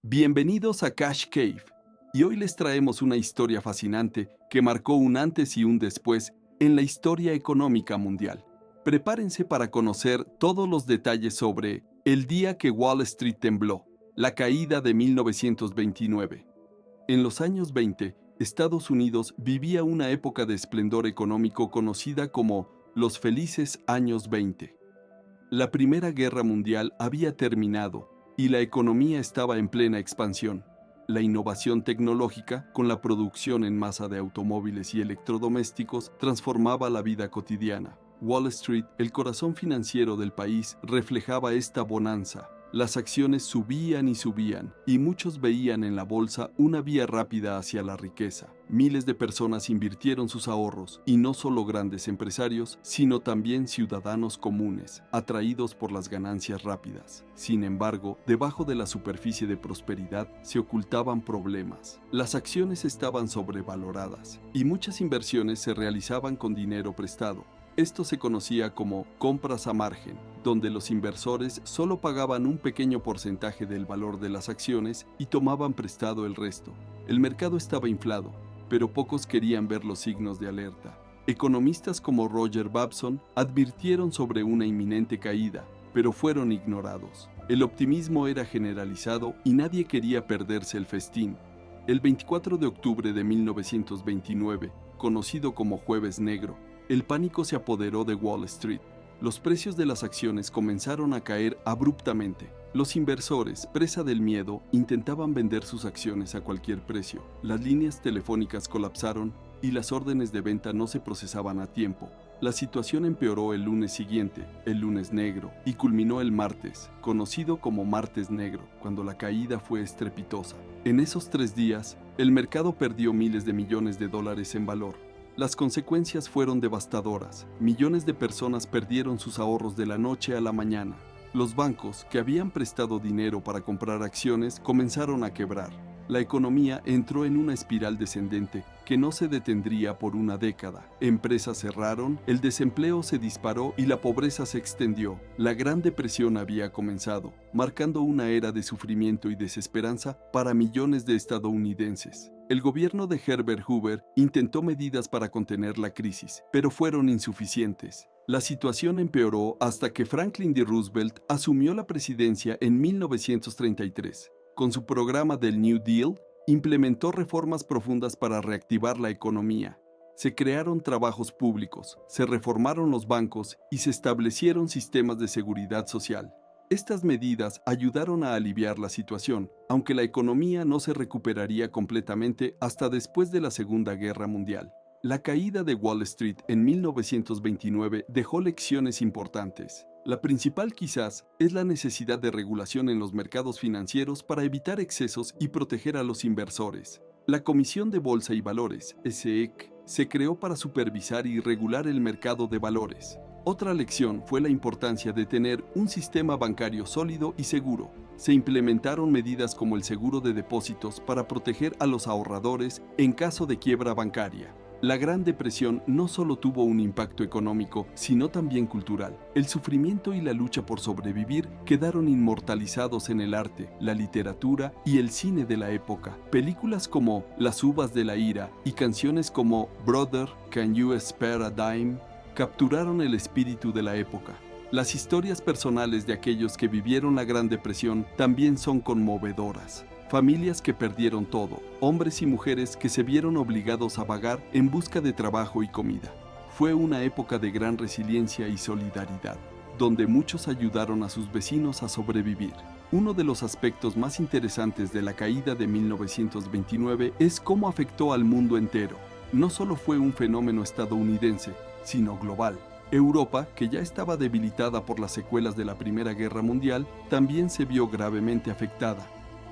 Bienvenidos a Cash Cave, y hoy les traemos una historia fascinante que marcó un antes y un después en la historia económica mundial. Prepárense para conocer todos los detalles sobre el día que Wall Street tembló, la caída de 1929. En los años 20, Estados Unidos vivía una época de esplendor económico conocida como los felices años 20. La Primera Guerra Mundial había terminado y la economía estaba en plena expansión. La innovación tecnológica, con la producción en masa de automóviles y electrodomésticos, transformaba la vida cotidiana. Wall Street, el corazón financiero del país, reflejaba esta bonanza. Las acciones subían y muchos veían en la bolsa una vía rápida hacia la riqueza. Miles de personas invirtieron sus ahorros, y no solo grandes empresarios, sino también ciudadanos comunes, atraídos por las ganancias rápidas. Sin embargo, debajo de la superficie de prosperidad se ocultaban problemas. Las acciones estaban sobrevaloradas, y muchas inversiones se realizaban con dinero prestado. Esto se conocía como compras a margen, donde los inversores solo pagaban un pequeño porcentaje del valor de las acciones y tomaban prestado el resto. El mercado estaba inflado, pero pocos querían ver los signos de alerta. Economistas como Roger Babson advirtieron sobre una inminente caída, pero fueron ignorados. El optimismo era generalizado y nadie quería perderse el festín. El 24 de octubre de 1929, conocido como Jueves Negro, el pánico se apoderó de Wall Street. Los precios de las acciones comenzaron a caer abruptamente. Los inversores, presa del miedo, intentaban vender sus acciones a cualquier precio. Las líneas telefónicas colapsaron y las órdenes de venta no se procesaban a tiempo. La situación empeoró el lunes siguiente, el lunes negro, y culminó el martes, conocido como Martes Negro, cuando la caída fue estrepitosa. En esos 3 días, el mercado perdió miles de millones de dólares en valor. Las consecuencias fueron devastadoras. Millones de personas perdieron sus ahorros de la noche a la mañana. Los bancos, que habían prestado dinero para comprar acciones, comenzaron a quebrar. La economía entró en una espiral descendente que no se detendría por una década. Empresas cerraron, el desempleo se disparó y la pobreza se extendió. La Gran Depresión había comenzado, marcando una era de sufrimiento y desesperanza para millones de estadounidenses. El gobierno de Herbert Hoover intentó medidas para contener la crisis, pero fueron insuficientes. La situación empeoró hasta que Franklin D. Roosevelt asumió la presidencia en 1933. Con su programa del New Deal, implementó reformas profundas para reactivar la economía. Se crearon trabajos públicos, se reformaron los bancos y se establecieron sistemas de seguridad social. Estas medidas ayudaron a aliviar la situación, aunque la economía no se recuperaría completamente hasta después de la Segunda Guerra Mundial. La caída de Wall Street en 1929 dejó lecciones importantes. La principal quizás es la necesidad de regulación en los mercados financieros para evitar excesos y proteger a los inversores. La Comisión de Bolsa y Valores, SEC, se creó para supervisar y regular el mercado de valores. Otra lección fue la importancia de tener un sistema bancario sólido y seguro. Se implementaron medidas como el seguro de depósitos para proteger a los ahorradores en caso de quiebra bancaria. La Gran Depresión no solo tuvo un impacto económico, sino también cultural. El sufrimiento y la lucha por sobrevivir quedaron inmortalizados en el arte, la literatura y el cine de la época. Películas como Las uvas de la ira y canciones como Brother, Can You Spare a Dime capturaron el espíritu de la época. Las historias personales de aquellos que vivieron la Gran Depresión también son conmovedoras. Familias que perdieron todo, hombres y mujeres que se vieron obligados a vagar en busca de trabajo y comida. Fue una época de gran resiliencia y solidaridad, donde muchos ayudaron a sus vecinos a sobrevivir. Uno de los aspectos más interesantes de la caída de 1929 es cómo afectó al mundo entero. No solo fue un fenómeno estadounidense, sino global. Europa, que ya estaba debilitada por las secuelas de la Primera Guerra Mundial, también se vio gravemente afectada.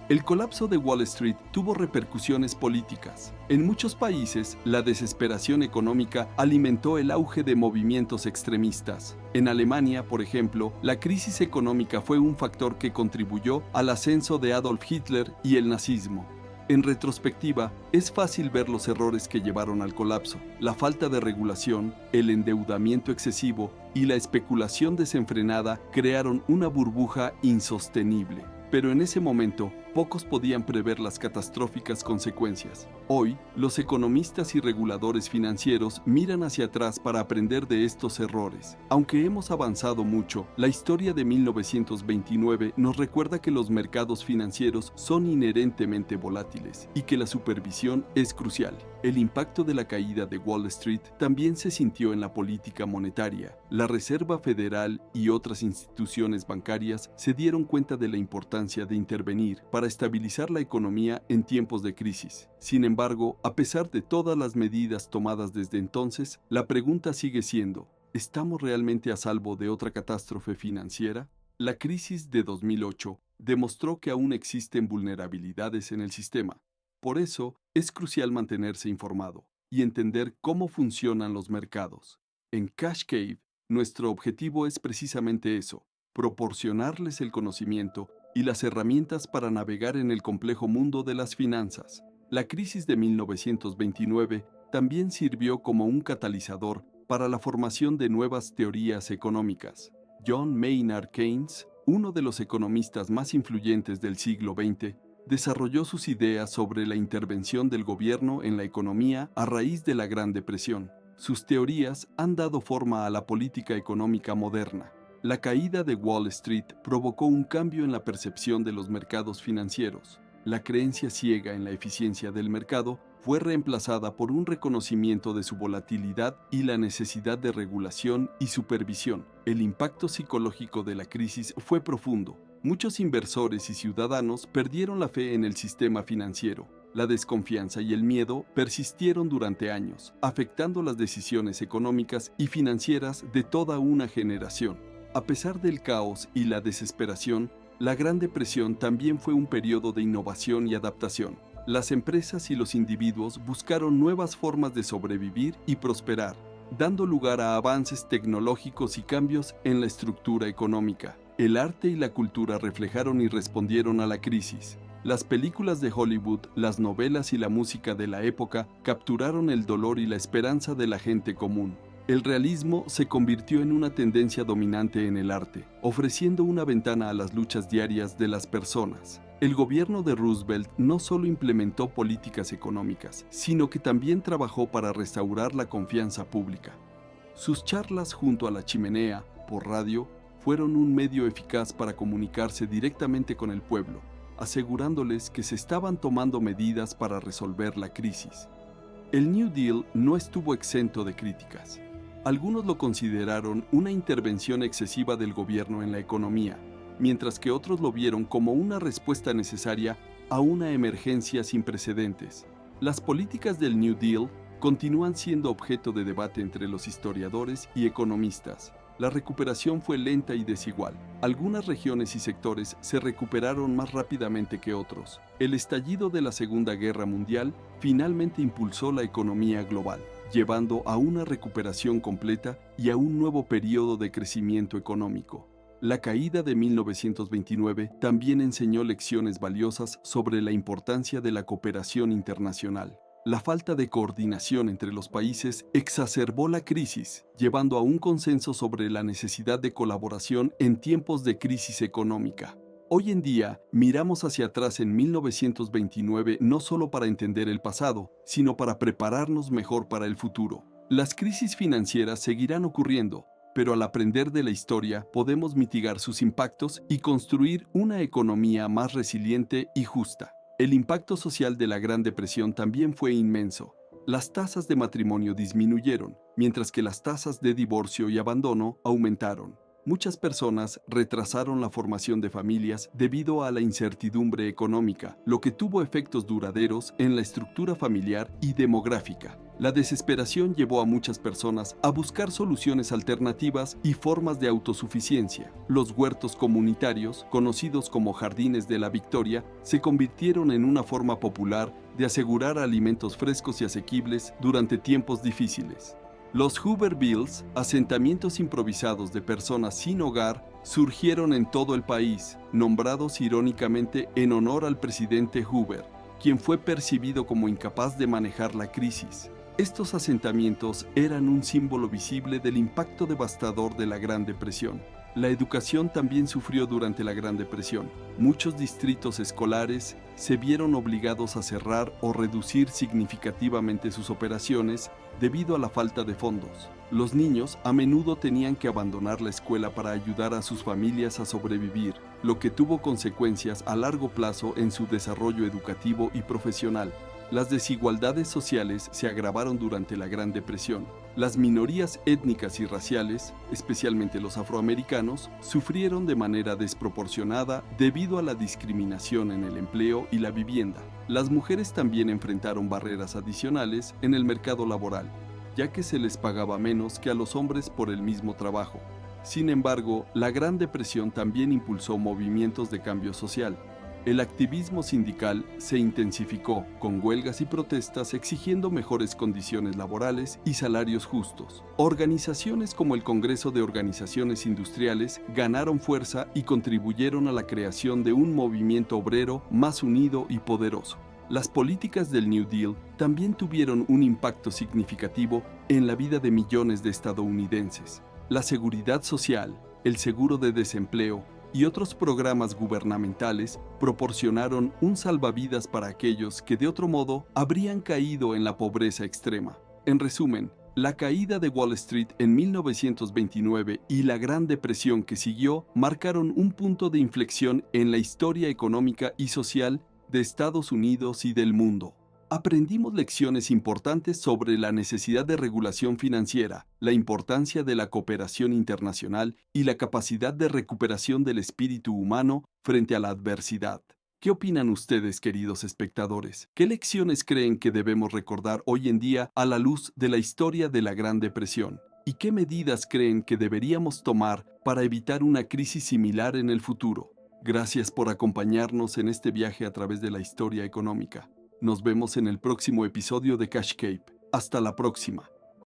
El colapso de Wall Street tuvo repercusiones políticas. En muchos países, la desesperación económica alimentó el auge de movimientos extremistas. En Alemania, por ejemplo, la crisis económica fue un factor que contribuyó al ascenso de Adolf Hitler y el nazismo. En retrospectiva, es fácil ver los errores que llevaron al colapso. La falta de regulación, el endeudamiento excesivo y la especulación desenfrenada crearon una burbuja insostenible. Pero en ese momento, Pocos podían prever las catastróficas consecuencias. Hoy, los economistas y reguladores financieros miran hacia atrás para aprender de estos errores. Aunque hemos avanzado mucho, la historia de 1929 nos recuerda que los mercados financieros son inherentemente volátiles y que la supervisión es crucial. El impacto de la caída de Wall Street también se sintió en la política monetaria. La Reserva Federal y otras instituciones bancarias se dieron cuenta de la importancia de intervenir para estabilizar la economía en tiempos de crisis. Sin embargo, a pesar de todas las medidas tomadas desde entonces, la pregunta sigue siendo: ¿estamos realmente a salvo de otra catástrofe financiera? La crisis de 2008 demostró que aún existen vulnerabilidades en el sistema. Por eso, es crucial mantenerse informado y entender cómo funcionan los mercados. En Cash Cave, nuestro objetivo es precisamente eso: proporcionarles el conocimiento y las herramientas para navegar en el complejo mundo de las finanzas. La crisis de 1929 también sirvió como un catalizador para la formación de nuevas teorías económicas. John Maynard Keynes, uno de los economistas más influyentes del siglo XX, desarrolló sus ideas sobre la intervención del gobierno en la economía a raíz de la Gran Depresión. Sus teorías han dado forma a la política económica moderna. La caída de Wall Street provocó un cambio en la percepción de los mercados financieros. La creencia ciega en la eficiencia del mercado fue reemplazada por un reconocimiento de su volatilidad y la necesidad de regulación y supervisión. El impacto psicológico de la crisis fue profundo. Muchos inversores y ciudadanos perdieron la fe en el sistema financiero. La desconfianza y el miedo persistieron durante años, afectando las decisiones económicas y financieras de toda una generación. A pesar del caos y la desesperación, la Gran Depresión también fue un periodo de innovación y adaptación. Las empresas y los individuos buscaron nuevas formas de sobrevivir y prosperar, dando lugar a avances tecnológicos y cambios en la estructura económica. El arte y la cultura reflejaron y respondieron a la crisis. Las películas de Hollywood, las novelas y la música de la época capturaron el dolor y la esperanza de la gente común. El realismo se convirtió en una tendencia dominante en el arte, ofreciendo una ventana a las luchas diarias de las personas. El gobierno de Roosevelt no solo implementó políticas económicas, sino que también trabajó para restaurar la confianza pública. Sus charlas junto a la chimenea, por radio, fueron un medio eficaz para comunicarse directamente con el pueblo, asegurándoles que se estaban tomando medidas para resolver la crisis. El New Deal no estuvo exento de críticas. Algunos lo consideraron una intervención excesiva del gobierno en la economía, mientras que otros lo vieron como una respuesta necesaria a una emergencia sin precedentes. Las políticas del New Deal continúan siendo objeto de debate entre los historiadores y economistas. La recuperación fue lenta y desigual. Algunas regiones y sectores se recuperaron más rápidamente que otros. El estallido de la Segunda Guerra Mundial finalmente impulsó la economía global, llevando a una recuperación completa y a un nuevo periodo de crecimiento económico. La caída de 1929 también enseñó lecciones valiosas sobre la importancia de la cooperación internacional. La falta de coordinación entre los países exacerbó la crisis, llevando a un consenso sobre la necesidad de colaboración en tiempos de crisis económica. Hoy en día, miramos hacia atrás en 1929 no solo para entender el pasado, sino para prepararnos mejor para el futuro. Las crisis financieras seguirán ocurriendo, pero al aprender de la historia podemos mitigar sus impactos y construir una economía más resiliente y justa. El impacto social de la Gran Depresión también fue inmenso. Las tasas de matrimonio disminuyeron, mientras que las tasas de divorcio y abandono aumentaron. Muchas personas retrasaron la formación de familias debido a la incertidumbre económica, lo que tuvo efectos duraderos en la estructura familiar y demográfica. La desesperación llevó a muchas personas a buscar soluciones alternativas y formas de autosuficiencia. Los huertos comunitarios, conocidos como Jardines de la Victoria, se convirtieron en una forma popular de asegurar alimentos frescos y asequibles durante tiempos difíciles. Los Hoovervilles, asentamientos improvisados de personas sin hogar, surgieron en todo el país, nombrados irónicamente en honor al presidente Hoover, quien fue percibido como incapaz de manejar la crisis. Estos asentamientos eran un símbolo visible del impacto devastador de la Gran Depresión. La educación también sufrió durante la Gran Depresión. Muchos distritos escolares se vieron obligados a cerrar o reducir significativamente sus operaciones debido a la falta de fondos. Los niños a menudo tenían que abandonar la escuela para ayudar a sus familias a sobrevivir, lo que tuvo consecuencias a largo plazo en su desarrollo educativo y profesional. Las desigualdades sociales se agravaron durante la Gran Depresión. Las minorías étnicas y raciales, especialmente los afroamericanos, sufrieron de manera desproporcionada debido a la discriminación en el empleo y la vivienda. Las mujeres también enfrentaron barreras adicionales en el mercado laboral, ya que se les pagaba menos que a los hombres por el mismo trabajo. Sin embargo, la Gran Depresión también impulsó movimientos de cambio social. El activismo sindical se intensificó, con huelgas y protestas exigiendo mejores condiciones laborales y salarios justos. Organizaciones como el Congreso de Organizaciones Industriales ganaron fuerza y contribuyeron a la creación de un movimiento obrero más unido y poderoso. Las políticas del New Deal también tuvieron un impacto significativo en la vida de millones de estadounidenses. La seguridad social, el seguro de desempleo y otros programas gubernamentales proporcionaron un salvavidas para aquellos que de otro modo habrían caído en la pobreza extrema. En resumen, la caída de Wall Street en 1929 y la Gran Depresión que siguió marcaron un punto de inflexión en la historia económica y social de Estados Unidos y del mundo. Aprendimos lecciones importantes sobre la necesidad de regulación financiera, la importancia de la cooperación internacional y la capacidad de recuperación del espíritu humano frente a la adversidad. ¿Qué opinan ustedes, queridos espectadores? ¿Qué lecciones creen que debemos recordar hoy en día a la luz de la historia de la Gran Depresión? ¿Y qué medidas creen que deberíamos tomar para evitar una crisis similar en el futuro? Gracias por acompañarnos en este viaje a través de la historia económica. Nos vemos en el próximo episodio de Cashcape. Hasta la próxima.